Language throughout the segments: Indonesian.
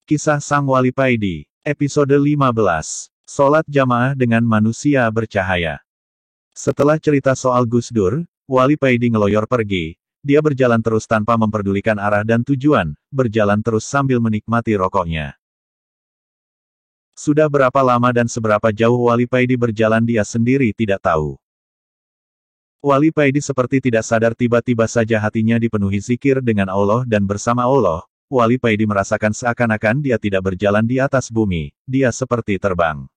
Kisah Sang Wali Paidi, episode 15. Sholat jamaah dengan manusia bercahaya. Setelah cerita soal Gus Dur, Wali Paidi ngeloyor pergi. Dia berjalan terus tanpa memperdulikan arah dan tujuan, berjalan terus sambil menikmati rokoknya. Sudah berapa lama dan seberapa jauh Wali Paidi berjalan dia sendiri tidak tahu. Wali Paidi seperti tidak sadar tiba-tiba saja hatinya dipenuhi zikir dengan Allah dan bersama Allah. Wali Paidi merasakan seakan-akan dia tidak berjalan di atas bumi, dia seperti terbang.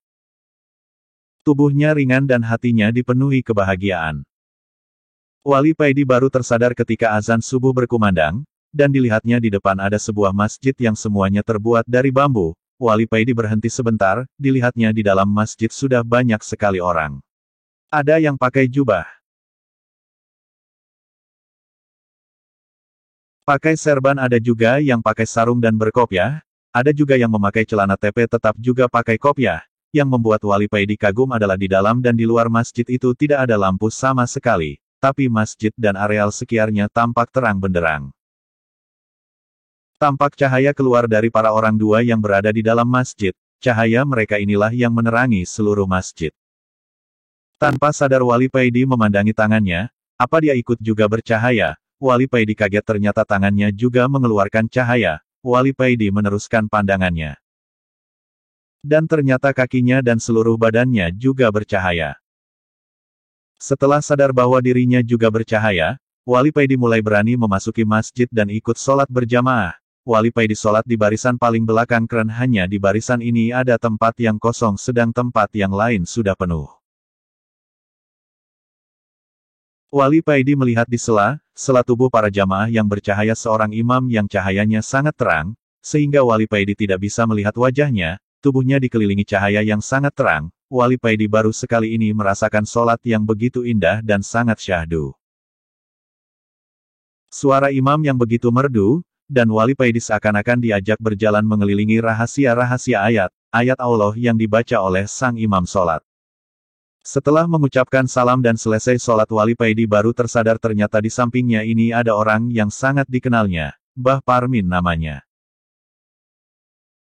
Tubuhnya ringan dan hatinya dipenuhi kebahagiaan. Wali Paidi baru tersadar ketika azan subuh berkumandang, dan dilihatnya di depan ada sebuah masjid yang semuanya terbuat dari bambu. Wali Paidi berhenti sebentar, dilihatnya di dalam masjid sudah banyak sekali orang. Ada yang pakai jubah, pakai serban, ada juga yang pakai sarung dan berkopiah, ada juga yang memakai celana tepe tetap juga pakai kopiah. Yang membuat Wali Paidi kagum adalah di dalam dan di luar masjid itu tidak ada lampu sama sekali, tapi masjid dan areal sekitarnya tampak terang benderang. Tampak cahaya keluar dari para orang dua yang berada di dalam masjid, cahaya mereka inilah yang menerangi seluruh masjid. Tanpa sadar Wali Paidi memandangi tangannya, apa dia ikut juga bercahaya? Wali Paidi kaget ternyata tangannya juga mengeluarkan cahaya. Wali Paidi meneruskan pandangannya. Dan ternyata kakinya dan seluruh badannya juga bercahaya. Setelah sadar bahwa dirinya juga bercahaya, Wali Paidi mulai berani memasuki masjid dan ikut sholat berjamaah. Wali Paidi sholat di barisan paling belakang karena hanya di barisan ini ada tempat yang kosong sedang tempat yang lain sudah penuh. Wali Paidi melihat di sela tubuh para jamaah yang bercahaya seorang imam yang cahayanya sangat terang, sehingga Wali Paidi tidak bisa melihat wajahnya, tubuhnya dikelilingi cahaya yang sangat terang. Wali Paidi baru sekali ini merasakan sholat yang begitu indah dan sangat syahdu. Suara imam yang begitu merdu, dan Wali Paidi seakan-akan diajak berjalan mengelilingi rahasia-rahasia ayat Allah yang dibaca oleh sang imam sholat. Setelah mengucapkan salam dan selesai sholat, Wali Paidi baru tersadar ternyata di sampingnya ini ada orang yang sangat dikenalnya, Mbah Parmin namanya.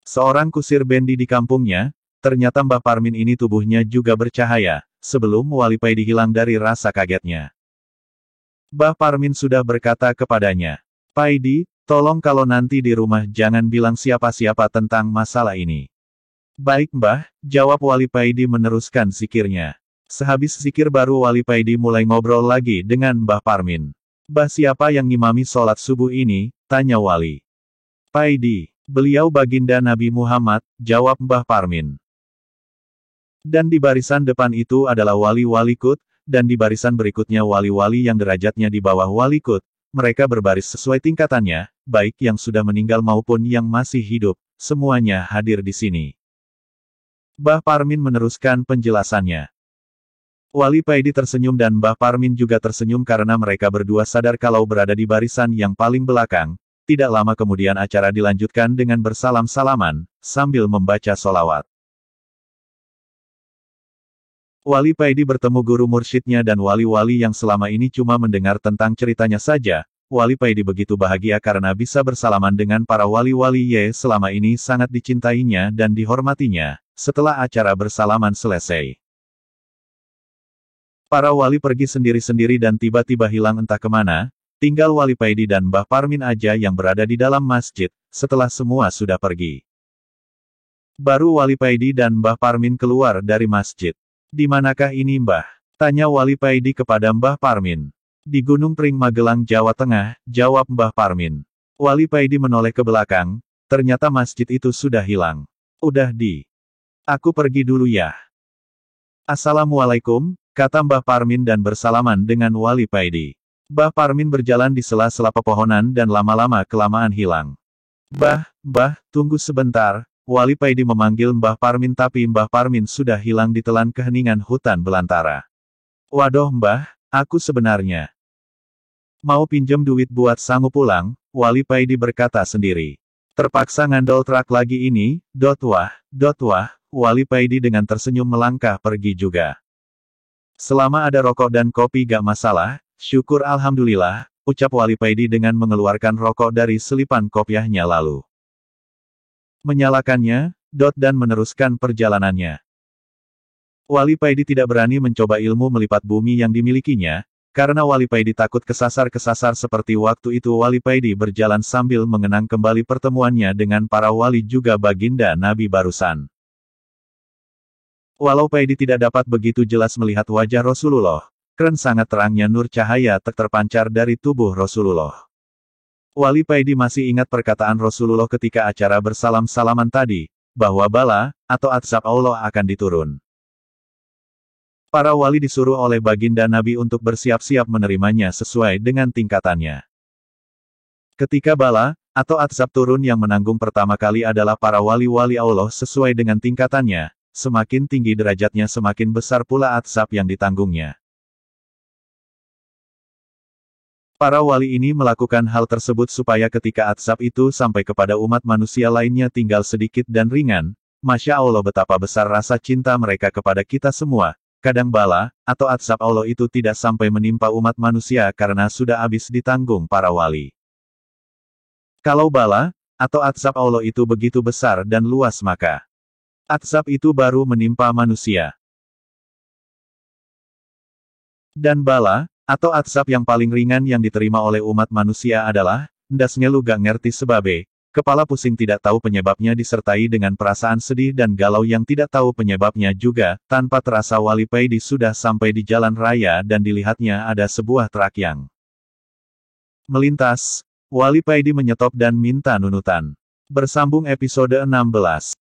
Seorang kusir bendi di kampungnya, ternyata Mbah Parmin ini tubuhnya juga bercahaya, sebelum Wali Paidi hilang dari rasa kagetnya. Mbah Parmin sudah berkata kepadanya, "Paidi, tolong kalau nanti di rumah jangan bilang siapa-siapa tentang masalah ini." "Baik Mbah," jawab Wali Paidi meneruskan zikirnya. Sehabis zikir baru Wali Paidi mulai ngobrol lagi dengan Mbah Parmin. "Mbah, siapa yang ngimami sholat subuh ini?" tanya Wali Paidi. "Beliau baginda Nabi Muhammad," jawab Mbah Parmin. "Dan di barisan depan itu adalah wali-wali kut, dan di barisan berikutnya wali-wali yang derajatnya di bawah wali kut. Mereka berbaris sesuai tingkatannya, baik yang sudah meninggal maupun yang masih hidup, semuanya hadir di sini." Mbah Parmin meneruskan penjelasannya. Wali Paidi tersenyum dan Mbah Parmin juga tersenyum karena mereka berdua sadar kalau berada di barisan yang paling belakang. Tidak lama kemudian acara dilanjutkan dengan bersalam-salaman, sambil membaca sholawat. Wali Paidi bertemu guru mursyidnya dan wali-wali yang selama ini cuma mendengar tentang ceritanya saja. Wali Paidi begitu bahagia karena bisa bersalaman dengan para wali-wali yang selama ini sangat dicintainya dan dihormatinya. Setelah acara bersalaman selesai, para wali pergi sendiri-sendiri dan tiba-tiba hilang entah kemana, tinggal Wali Paidi dan Mbah Parmin aja yang berada di dalam masjid. Setelah semua sudah pergi, baru Wali Paidi dan Mbah Parmin keluar dari masjid. "Di manakah ini Mbah?" tanya Wali Paidi kepada Mbah Parmin. "Di Gunung Pring Magelang, Jawa Tengah," jawab Mbah Parmin. Wali Paidi menoleh ke belakang, ternyata masjid itu sudah hilang. "Udah aku pergi dulu ya." "Assalamualaikum," kata Mbah Parmin dan bersalaman dengan Wali Paidi. Mbah Parmin berjalan di sela-sela pepohonan dan lama-lama kelamaan hilang. Mbah, tunggu sebentar." Wali Paidi memanggil Mbah Parmin tapi Mbah Parmin sudah hilang ditelan keheningan hutan belantara. "Waduh Mbah, aku sebenarnya mau pinjem duit buat sanggup pulang," Wali Paidi berkata sendiri. "Terpaksa ngandol truk lagi ini, wah. Wali Paidi dengan tersenyum melangkah pergi juga. "Selama ada rokok dan kopi gak masalah, syukur alhamdulillah," ucap Wali Paidi dengan mengeluarkan rokok dari selipan kopiahnya lalu menyalakannya, dan meneruskan perjalanannya. Wali Paidi tidak berani mencoba ilmu melipat bumi yang dimilikinya, karena Wali Paidi takut kesasar-kesasar seperti waktu itu Wali Paidi berjalan sambil mengenang kembali pertemuannya dengan para wali juga baginda Nabi barusan. Walau Paidi tidak dapat begitu jelas melihat wajah Rasulullah, keren sangat terangnya nur cahaya terpancar dari tubuh Rasulullah. Wali Paidi masih ingat perkataan Rasulullah ketika acara bersalam-salaman tadi, bahwa bala, atau azab Allah akan diturun. Para wali disuruh oleh baginda Nabi untuk bersiap-siap menerimanya sesuai dengan tingkatannya. Ketika bala, atau azab turun yang menanggung pertama kali adalah para wali-wali Allah sesuai dengan tingkatannya, semakin tinggi derajatnya semakin besar pula azab yang ditanggungnya. Para wali ini melakukan hal tersebut supaya ketika azab itu sampai kepada umat manusia lainnya tinggal sedikit dan ringan. Masya Allah betapa besar rasa cinta mereka kepada kita semua. Kadang bala, atau azab Allah itu tidak sampai menimpa umat manusia karena sudah habis ditanggung para wali. Kalau bala, atau azab Allah itu begitu besar dan luas maka azab itu baru menimpa manusia. Dan bala, atau azab yang paling ringan yang diterima oleh umat manusia adalah, ndasnya lu gak ngerti sebabe, kepala pusing tidak tahu penyebabnya disertai dengan perasaan sedih dan galau yang tidak tahu penyebabnya juga, tanpa terasa Wali Paidi sudah sampai di jalan raya dan dilihatnya ada sebuah truk yang melintas. Wali Paidi menyetop dan minta nunutan. Bersambung episode 16.